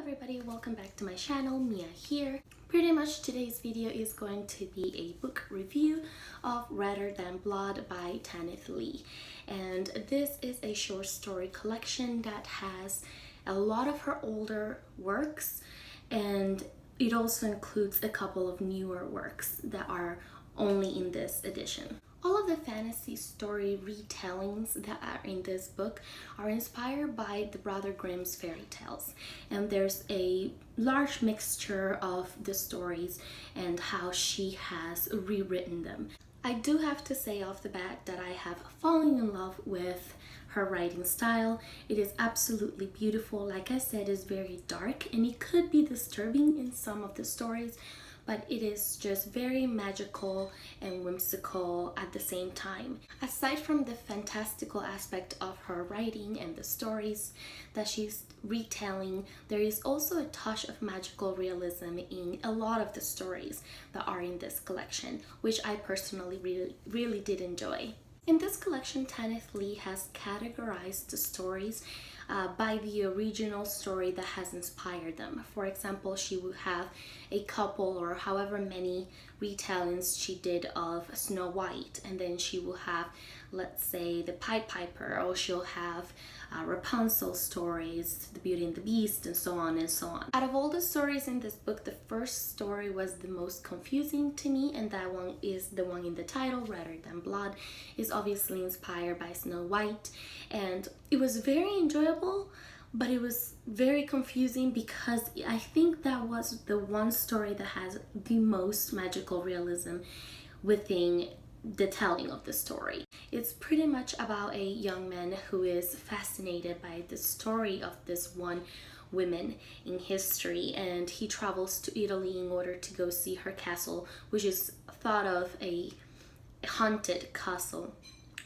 everybody, welcome back to my channel. Mia here. Pretty much today's video is going to be a book review of Redder Than Blood by Tanith Lee. And this is a short story collection that has a lot of her older works, and it also includes a couple of newer works that are only in this edition. All of the fantasy story retellings that are in this book are inspired by the Brother Grimm's fairy tales, and there's a large mixture of the stories and how she has rewritten them. I do have to say off the bat that I have fallen in love with her writing style. It is absolutely beautiful. Like I said, it's very dark and it could be disturbing in some of the stories, but it is just very magical and whimsical at the same time. Aside from the fantastical aspect of her writing and the stories that she's retelling, there is also a touch of magical realism in a lot of the stories that are in this collection, which I personally really did enjoy. In this collection, Tanith Lee has categorized the stories by the original story that has inspired them. For example, she would have a couple or however many retellings she did of Snow White, and then she will have, let's say, the Pied Piper, or she'll have Rapunzel stories, the Beauty and the Beast, and so on and so on. Out of all the stories in this book, the first story was the most confusing to me, and that one is the one in the title, Redder Than Blood. Is obviously inspired by Snow White, and it was very enjoyable, but it was very confusing because I think that was the one story that has the most magical realism within the telling of the story. It's pretty much about a young man who is fascinated by the story of this one woman in history, and he travels to Italy in order to go see her castle, which is thought of a haunted castle,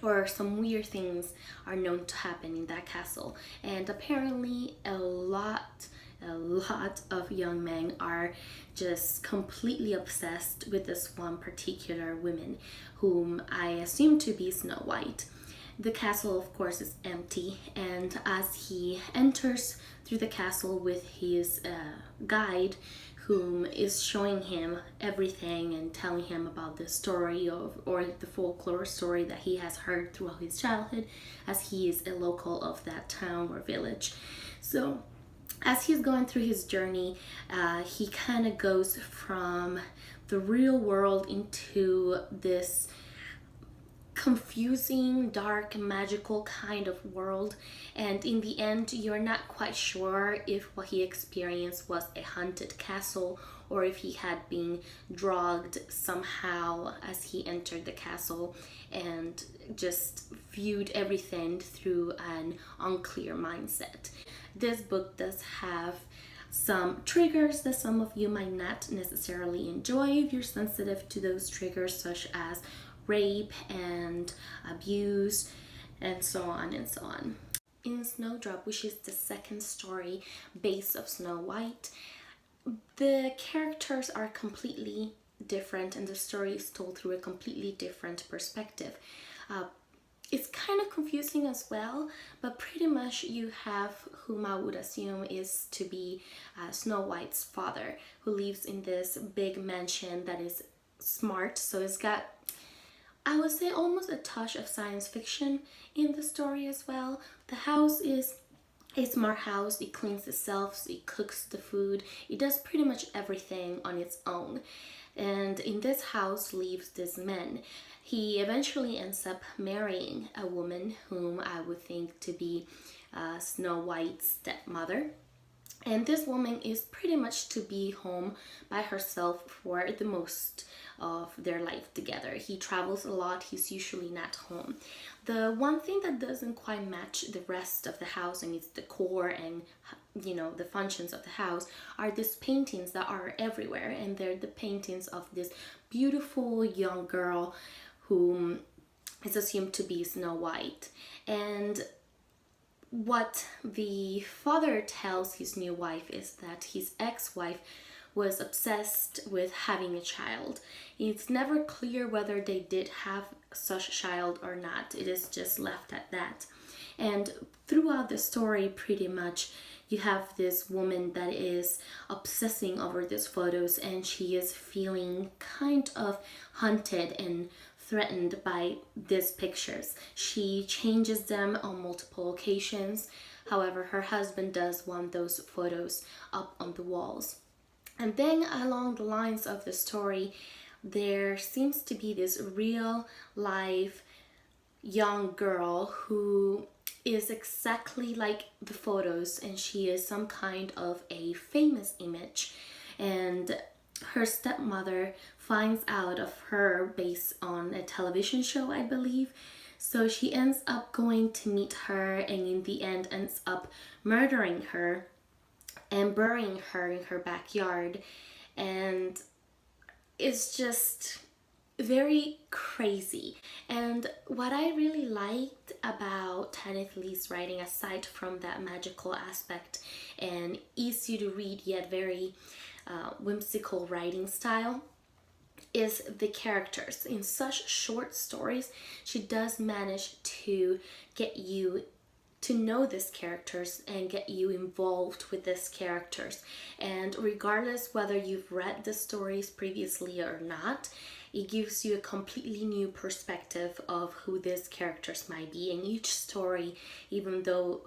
or some weird things are known to happen in that castle. And apparently a lot of young men are just completely obsessed with this one particular woman, whom I assume to be Snow White. The castle, of course, is empty, and as he enters through the castle with his guide, whom is showing him everything and telling him about the story or the folklore story that he has heard throughout his childhood, as he is a local of that town or village. So as he's going through his journey, he kind of goes from the real world into this confusing, dark, magical kind of world, and in the end you're not quite sure if what he experienced was a haunted castle or if he had been drugged somehow as he entered the castle and just viewed everything through an unclear mindset. This book does have some triggers that some of you might not necessarily enjoy if you're sensitive to those triggers, such as rape and abuse and so on and so on. In Snowdrop, which is the second story based of Snow White, the characters are completely different and the story is told through a completely different perspective. It's kind of confusing as well, but pretty much you have whom I would assume is to be Snow White's father, who lives in this big mansion that is smart. So it's got, I would say, almost a touch of science fiction in the story as well. The house is a smart house. It cleans itself, it cooks the food, it does pretty much everything on its own. And in this house lives this man. He eventually ends up marrying a woman whom I would think to be Snow White's stepmother. And this woman is pretty much to be home by herself for the most of their life together. He travels a lot, he's usually not home. The one thing that doesn't quite match the rest of the house and its decor and, you know, the functions of the house are these paintings that are everywhere, and they're the paintings of this beautiful young girl whom is assumed to be Snow White. And what the father tells his new wife is that his ex-wife was obsessed with having a child. It's never clear whether they did have such a child or not. It is just left at that. And throughout the story, pretty much, you have this woman that is obsessing over these photos, and she is feeling kind of hunted and threatened by these pictures. She changes them on multiple occasions. However, her husband does want those photos up on the walls. And then along the lines of the story, there seems to be this real life young girl who is exactly like the photos, and she is some kind of a famous image, and her stepmother finds out of her based on a television show, I believe. So she ends up going to meet her, and in the end ends up murdering her and burying her in her backyard. And it's just very crazy. And what I really liked about Tanith Lee's writing, aside from that magical aspect and easy to read yet very whimsical writing style, is the characters. In such short stories, she does manage to get you to know these characters and get you involved with these characters. And regardless whether you've read the stories previously or not, it gives you a completely new perspective of who these characters might be. And each story, even though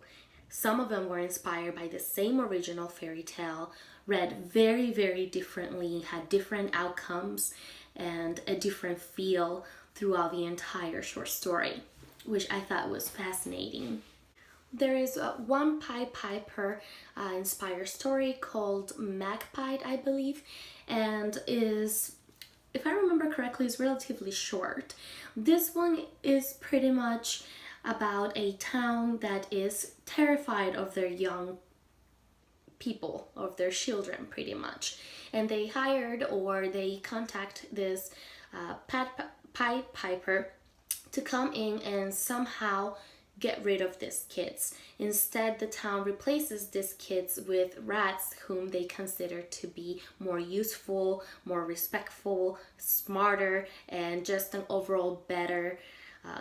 some of them were inspired by the same original fairy tale, read very, very differently, had different outcomes and a different feel throughout the entire short story, which I thought was fascinating. There is one Pied Piper inspired story called Magpie, I believe, and is, if I remember correctly, is relatively short. This one is pretty much about a town that is terrified of their young people, of their children pretty much. And they hired, or they contact this Pied Piper to come in and somehow get rid of these kids. Instead, the town replaces these kids with rats whom they consider to be more useful, more respectful, smarter, and just an overall better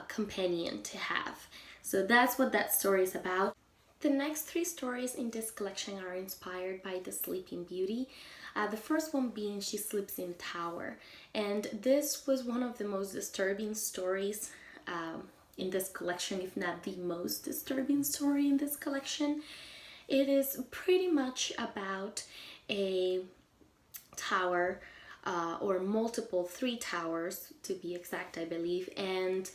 companion to have. So that's what that story is about. The next three stories in this collection are inspired by the Sleeping Beauty. The first one being She Sleeps in a Tower. And this was one of the most disturbing stories in this collection, if not the most disturbing story in this collection. It is pretty much about a tower, or multiple, 3 towers to be exact, I believe, and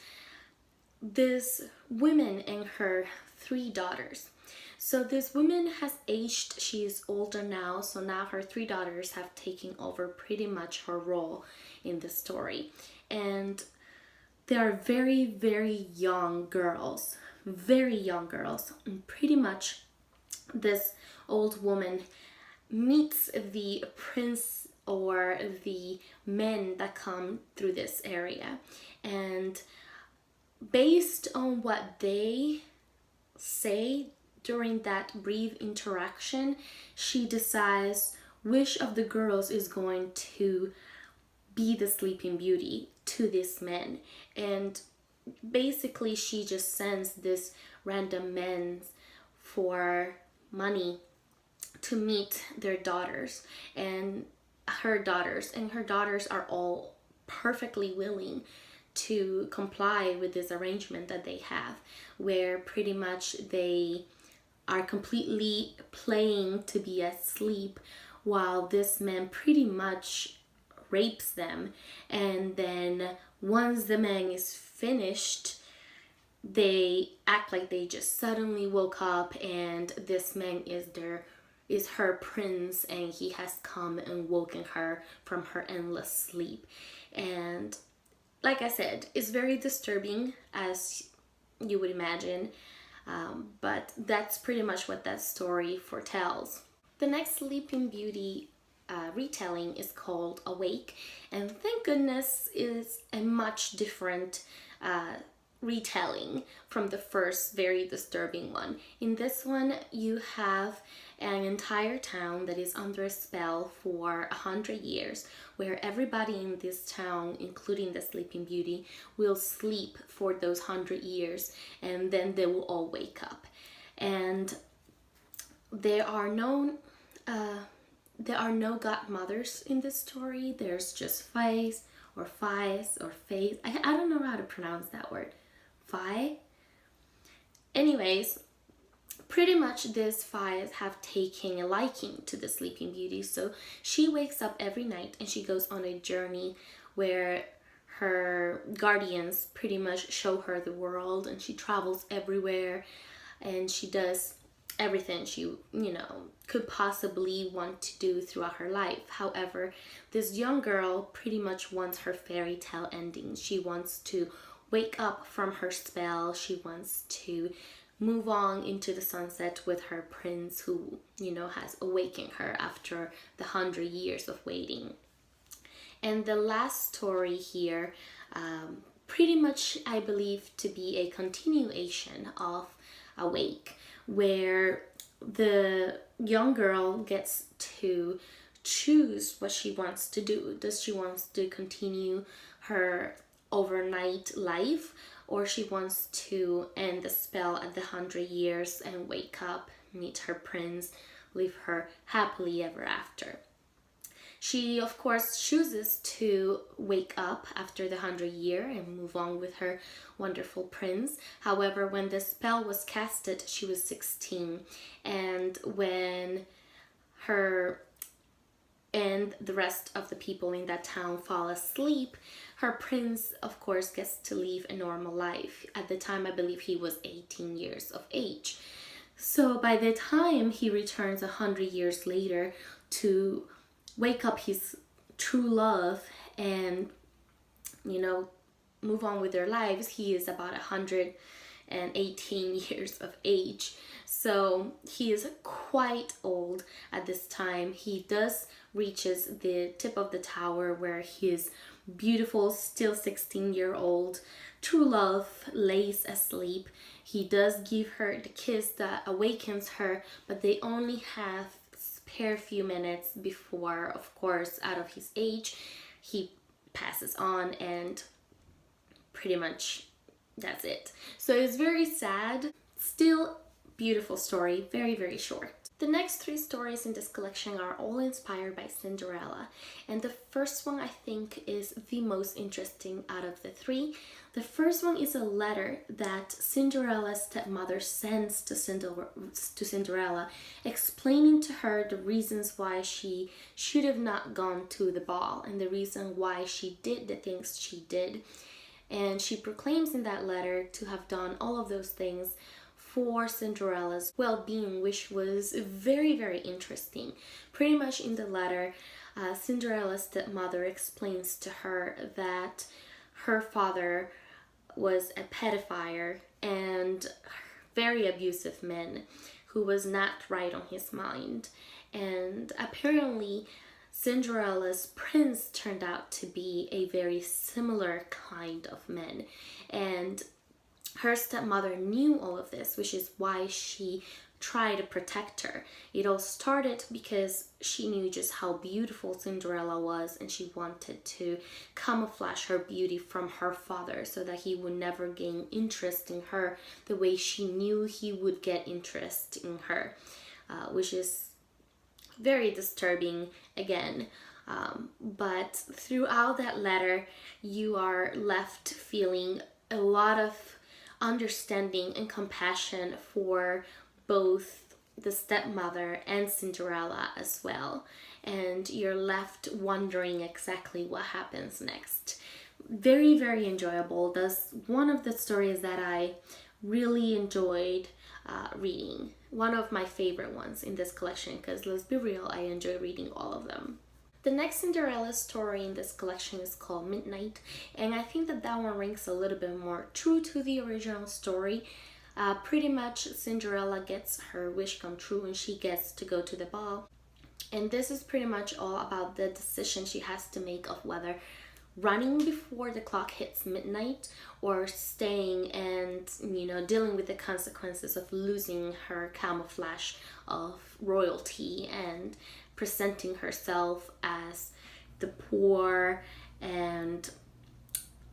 this woman and her 3 daughters. So this woman has aged, she is older now, so now her 3 daughters have taken over pretty much her role in the story. And they are very, very young girls, and pretty much this old woman meets the prince or the men that come through this area, and based on what they say during that brief interaction, she decides which of the girls is going to be the Sleeping Beauty to this man. And basically she just sends this random men for money to meet their daughters, and her daughters are all perfectly willing to comply with this arrangement that they have, where pretty much they are completely playing to be asleep while this man pretty much rapes them. And then once the man is finished, they act like they just suddenly woke up, and this man is her prince, and he has come and woken her from her endless sleep. And like I said, it's very disturbing, as you would imagine, but that's pretty much what that story foretells. The next Sleeping Beauty retelling is called Awake, and thank goodness is a much different retelling from the first very disturbing one. In this one, you have an entire town that is under a spell for 100 years, where everybody in this town, including the Sleeping Beauty, will sleep for those 100 years, and then they will all wake up. And there are no godmothers in this story. There's just Faes or Faes or Faes. I don't know how to pronounce that word. Fae? Anyways, pretty much these Faes have taken a liking to the Sleeping Beauty. So she wakes up every night and she goes on a journey where her guardians pretty much show her the world, and she travels everywhere and she does everything she could possibly want to do throughout her life. However, this young girl pretty much wants her fairy tale ending. She wants to wake up from her spell. She wants to move on into the sunset with her prince, who has awakened her after the 100 years of waiting. And the last story here, pretty much I believe to be a continuation of Awake, where the young girl gets to choose what she wants to do. Does she wants to continue her overnight life, or she wants to end the spell at the 100 years and wake up, meet her prince, live her happily ever after? She, of course, chooses to wake up after the 100 year and move on with her wonderful prince. However, when the spell was casted, she was 16. And when her and the rest of the people in that town fall asleep, her prince, of course, gets to live a normal life. At the time, I believe he was 18 years of age. So by the time he returns 100 years later to wake up his true love and move on with their lives, he is about 118 years of age. So he is quite old at this time. He does reaches the tip of the tower where his beautiful, still 16-year-old true love lays asleep. He does give her the kiss that awakens her, but they only have spare few minutes before, of course, out of his age, he passes on, and pretty much that's it. So it's very sad. Still beautiful story, very, very short. The next 3 stories in this collection are all inspired by Cinderella, and the first one I think is the most interesting out of the 3. The first one is a letter that Cinderella's stepmother sends to Cinderella, explaining to her the reasons why she should have not gone to the ball and the reason why she did the things she did. And she proclaims in that letter to have done all of those things for Cinderella's well-being, which was very, very interesting. Pretty much in the letter, Cinderella's stepmother explains to her that her father was a pedophile and very abusive man who was not right on his mind. And apparently Cinderella's prince turned out to be a very similar kind of man. And her stepmother knew all of this, which is why she tried to protect her. It all started because she knew just how beautiful Cinderella was, and she wanted to camouflage her beauty from her father so that he would never gain interest in her the way she knew he would get interest in her, which is very disturbing again. But throughout that letter, you are left feeling a lot of understanding and compassion for both the stepmother and Cinderella as well, and you're left wondering exactly what happens next. Very, very enjoyable. That's one of the stories that I really enjoyed reading. One of my favorite ones in this collection, because let's be real, I enjoy reading all of them. The next Cinderella story in this collection is called Midnight, and I think that that one rings a little bit more true to the original story. Pretty much Cinderella gets her wish come true and she gets to go to the ball. And this is pretty much all about the decision she has to make of whether running before the clock hits midnight, or staying and, you know, dealing with the consequences of losing her camouflage of royalty and presenting herself as the poor and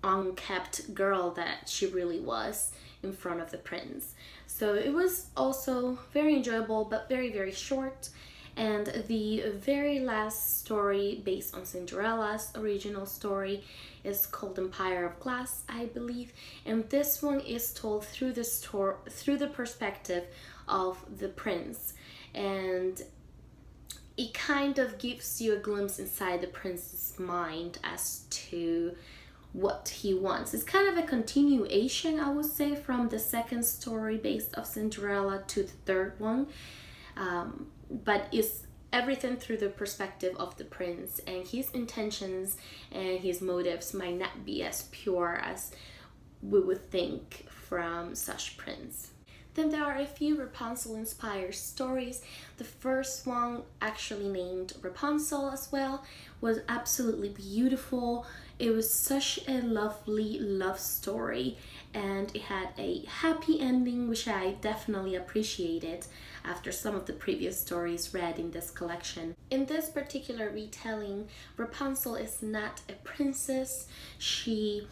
unkept girl that she really was in front of the prince. So it was also very enjoyable, but very, very short. And the very last story, based on Cinderella's original story, is called Empire of Glass, I believe. And this one is told through the perspective of the prince. And it kind of gives you a glimpse inside the prince's mind as to what he wants. It's kind of a continuation, I would say, from the second story based of Cinderella to the third one. But it's everything through the perspective of the prince, and his intentions and his motives might not be as pure as we would think from such prince. Then there are a few Rapunzel inspired stories. The first one, actually named Rapunzel as well, was absolutely beautiful. It was such a lovely love story, and it had a happy ending, which I definitely appreciated after some of the previous stories read in this collection. In this particular retelling, Rapunzel is not a princess. She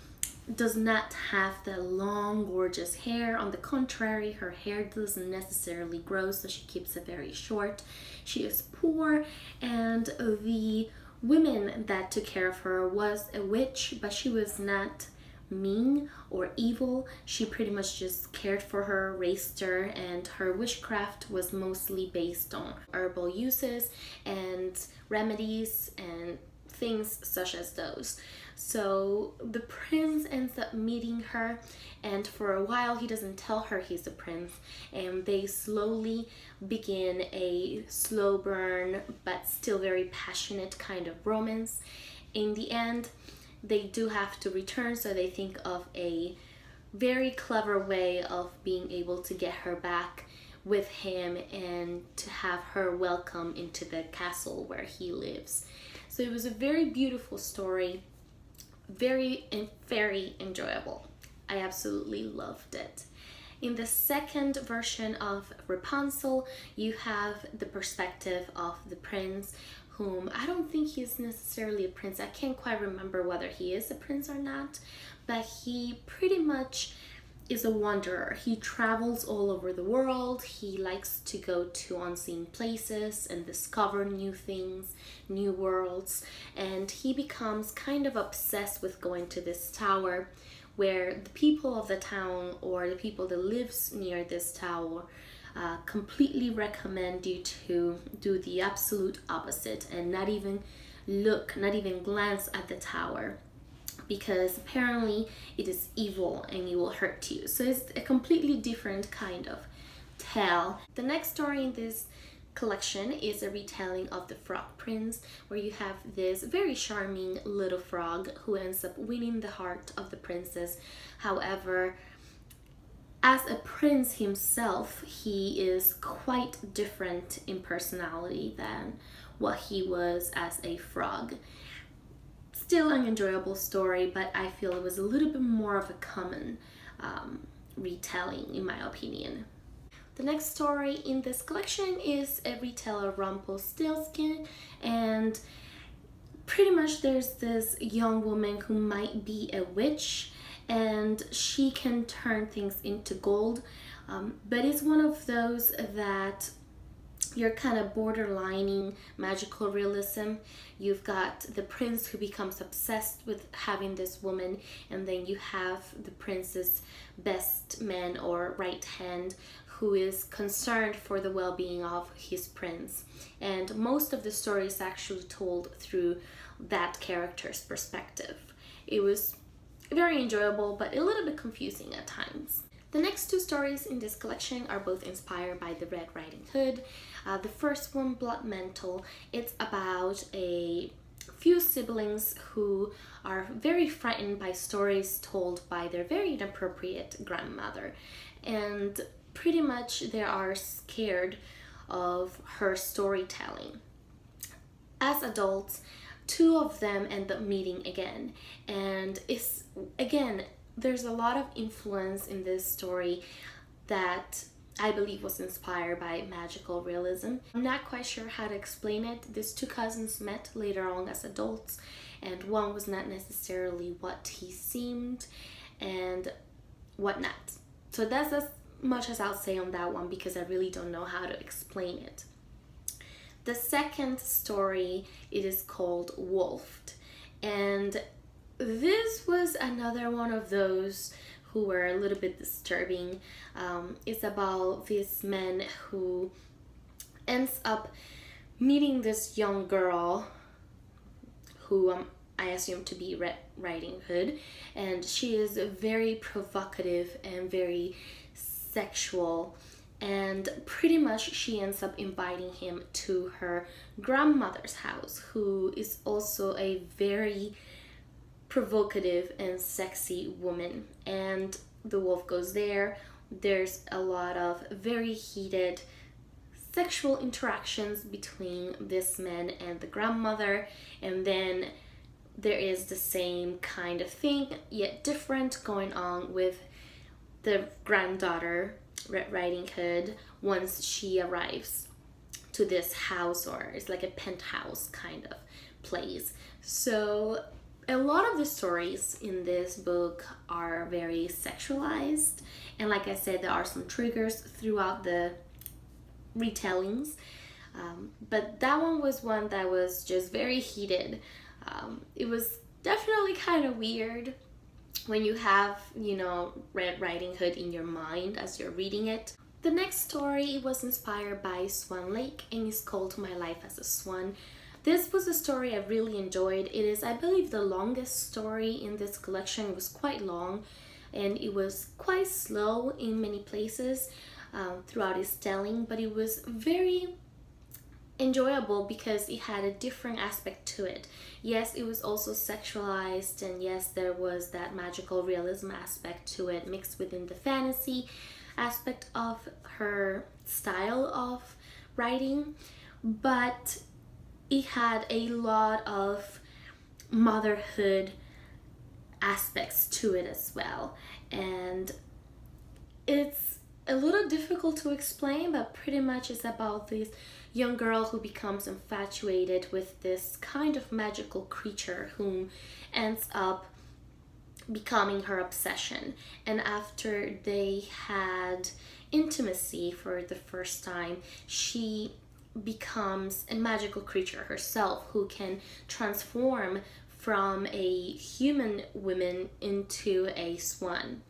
does not have the long, gorgeous hair. On the contrary, her hair doesn't necessarily grow, so she keeps it very short. She is poor, and the woman that took care of her was a witch, but she was not mean or evil. She pretty much just cared for her, raised her, and her witchcraft was mostly based on herbal uses and remedies and things such as those. So the prince ends up meeting her, and for a while he doesn't tell her he's a prince, and they slowly begin a slow burn but still very passionate kind of romance. In the end, they do have to return, so they think of a very clever way of being able to get her back with him and to have her welcome into the castle where he lives. So it was a very beautiful story, very enjoyable. I absolutely loved it. In the second version of Rapunzel, you have the perspective of the prince, whom I don't think he's necessarily a prince. I can't quite remember whether he is a prince or not, but he pretty much is a wanderer. He travels all over the world. He likes to go to unseen places and discover new things, new worlds, and he becomes kind of obsessed with going to this tower where the people of the town, or the people that lives near this tower, completely recommend you to do the absolute opposite and not even look, not even glance at the tower, because apparently it is evil and it will hurt you. So it's a completely different kind of tale. The next story in this collection is a retelling of The Frog Prince, where you have this very charming little frog who ends up winning the heart of the princess. However, as a prince himself, he is quite different in personality than what he was as a frog. Still an enjoyable story, but I feel it was a little bit more of a common retelling, in my opinion. The next story in this collection is a retell of Rumplestiltskin, and pretty much there's this young woman who might be a witch, and she can turn things into gold, but it's one of those that you're kind of borderlining magical realism. You've got the prince who becomes obsessed with having this woman, and then you have the prince's best man or right hand who is concerned for the well-being of his prince. And most of the story is actually told through that character's perspective. It was very enjoyable, but a little bit confusing at times. The next two stories in this collection are both inspired by the Red Riding Hood. The first one, Blood Mantle, it's about a few siblings who are very frightened by stories told by their very inappropriate grandmother, and pretty much they are scared of her storytelling. As adults, two of them end up meeting again. And it's, again, there's a lot of influence in this story that I believe was inspired by magical realism. I'm not quite sure how to explain it. These two cousins met later on as adults, and one was not necessarily what he seemed and whatnot. So that's as much as I'll say on that one, because I really don't know how to explain it. The second story, it is called Wolfed, and this was another one of those who were a little bit disturbing. It's about this man who ends up meeting this young girl who I assume to be Red Riding Hood, and she is very provocative and very sexual, and pretty much she ends up inviting him to her grandmother's house, who is also a very provocative and sexy woman. And the wolf goes there. There's a lot of very heated sexual interactions between this man and the grandmother, and then there is the same kind of thing yet different going on with the granddaughter, Red Riding Hood, once she arrives to this house, or it's like a penthouse kind of place. So a lot of the stories in this book are very sexualized, and like I said, there are some triggers throughout the retellings, but that one was one that was just very heated. It was definitely kind of weird when you have, you know, Red Riding Hood in your mind as you're reading it. The next story was inspired by Swan Lake and is called My Life as a Swan. This was a story I really enjoyed. It is, I believe, the longest story in this collection. It was quite long, and it was quite slow in many places throughout its telling, but it was very enjoyable because it had a different aspect to it. Yes, it was also sexualized, and yes, there was that magical realism aspect to it mixed within the fantasy aspect of her style of writing, but it had a lot of motherhood aspects to it as well. And it's a little difficult to explain, but pretty much it's about this young girl who becomes infatuated with this kind of magical creature whom ends up becoming her obsession. And after they had intimacy for the first time, she becomes a magical creature herself who can transform from a human woman into a swan.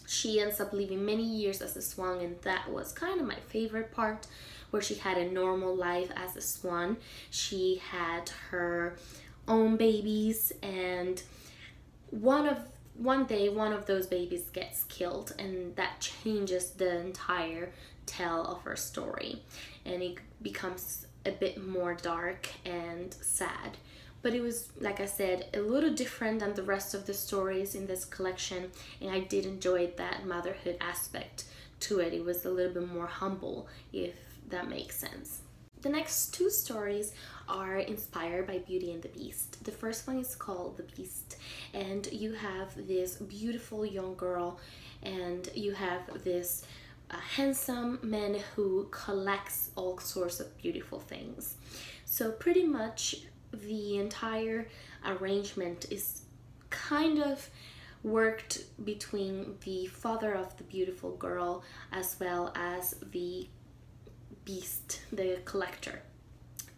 She ends up living many years as a swan, and that was kind of my favorite part, where she had a normal life as a swan. She had her own babies, and one day one of those babies gets killed, and that changes the entire tale of her story, and it becomes a bit more dark and sad. But it was, like I said, a little different than the rest of the stories in this collection, and I did enjoy that motherhood aspect to it. It was a little bit more humble, if that makes sense. The next two stories are inspired by Beauty and the Beast. The first one is called The Beast, and you have this beautiful young girl, and you have this handsome man who collects all sorts of beautiful things. So pretty much the entire arrangement is kind of worked between the father of the beautiful girl as well as the beast, the collector,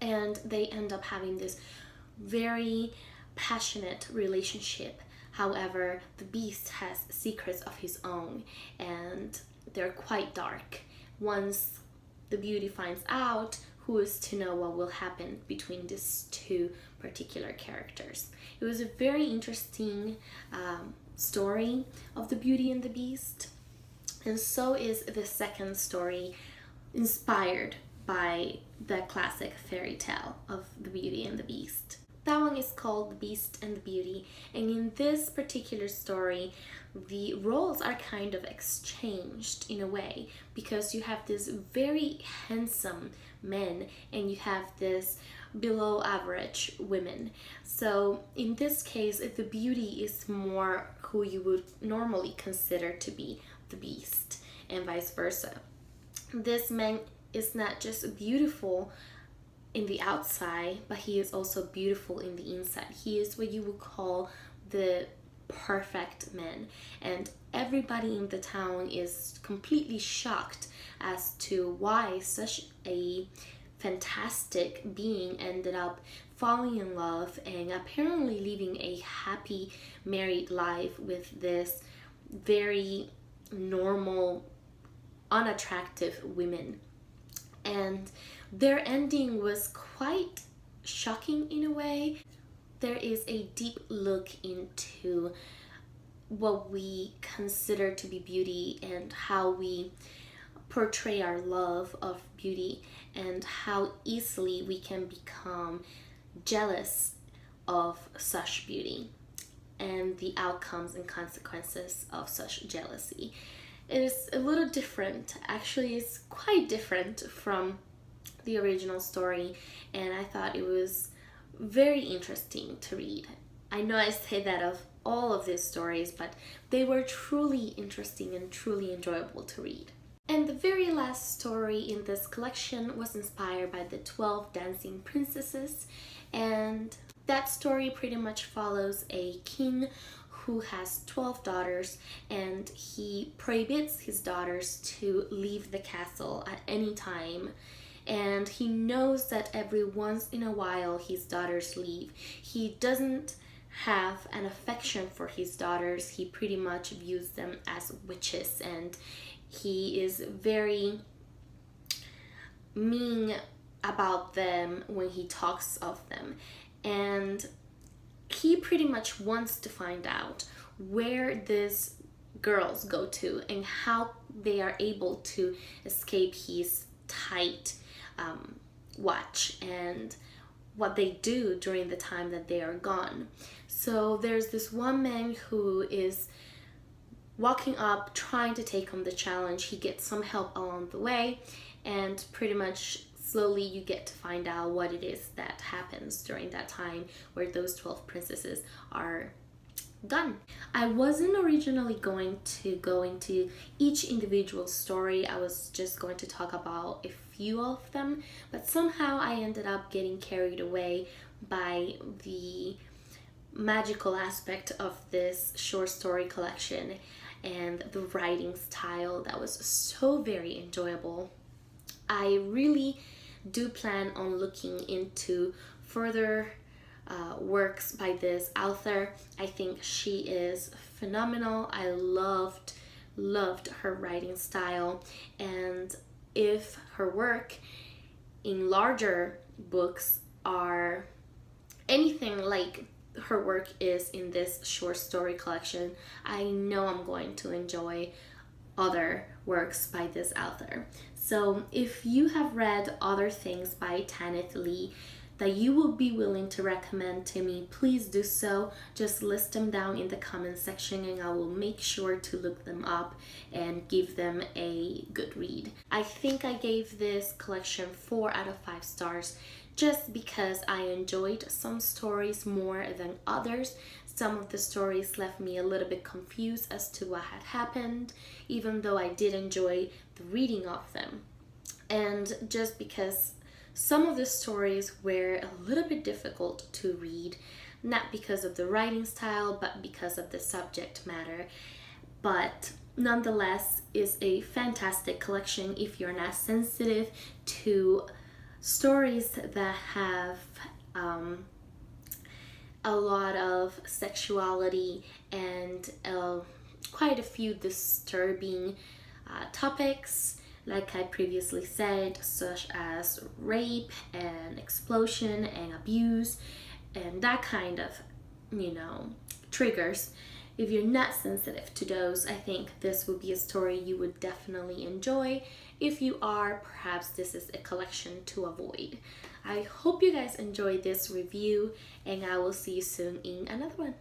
and they end up having this very passionate relationship. However, the beast has secrets of his own, and they're quite dark. Once the beauty finds out, who is to know what will happen between these two particular characters. It was a very interesting story of the Beauty and the Beast, and so is the second story, inspired by the classic fairy tale of the Beauty and the Beast. That one is called The Beast and the Beauty, and in this particular story, the roles are kind of exchanged in a way, because you have this very handsome men and you have this below average women. So in this case, the beauty is more who you would normally consider to be the beast, and vice versa. This man is not just beautiful in the outside, but he is also beautiful in the inside. He is what you would call the perfect man, and everybody in the town is completely shocked as to why such a fantastic being ended up falling in love and apparently living a happy married life with this very normal, unattractive women. And their ending was quite shocking in a way. There is a deep look into what we consider to be beauty and how we portray our love of beauty, and how easily we can become jealous of such beauty and the outcomes and consequences of such jealousy. It is a little different, actually it's quite different from the original story, and I thought it was very interesting to read. I know I say that of all of these stories, but they were truly interesting and truly enjoyable to read. And the very last story in this collection was inspired by the 12 Dancing Princesses, and that story pretty much follows a king who has 12 daughters, and he prohibits his daughters to leave the castle at any time. And he knows that every once in a while his daughters leave. He doesn't have an affection for his daughters. He pretty much views them as witches, and he is very mean about them when he talks of them. And he pretty much wants to find out where these girls go to and how they are able to escape his tight watch, and what they do during the time that they are gone. So there's this one man who is walking up trying to take on the challenge. He gets some help along the way, and pretty much slowly you get to find out what it is that happens during that time where those 12 princesses are gone. I wasn't originally going to go into each individual story. I was just going to talk about a few of them, but somehow I ended up getting carried away by the magical aspect of this short story collection and the writing style that was so very enjoyable. I really do plan on looking into further works by this author. I think she is phenomenal. I loved her writing style, and if her work in larger books are anything like her work is in this short story collection, I know I'm going to enjoy other works by this author. So if you have read other things by Tanith Lee that you will be willing to recommend to me, please do so. Just list them down in the comment section and I will make sure to look them up and give them a good read. I think I gave this collection 4 out of 5 stars just because I enjoyed some stories more than others. Some of the stories left me a little bit confused as to what had happened, even though I did enjoy the reading of them. And just because some of the stories were a little bit difficult to read, not because of the writing style, but because of the subject matter. But nonetheless, is a fantastic collection if you're not sensitive to stories that have a lot of sexuality and quite a few disturbing topics, like I previously said, such as rape and explosion and abuse and that kind of, triggers. If you're not sensitive to those, I think this would be a story you would definitely enjoy. If you are, perhaps this is a collection to avoid. I hope you guys enjoyed this review, and I will see you soon in another one.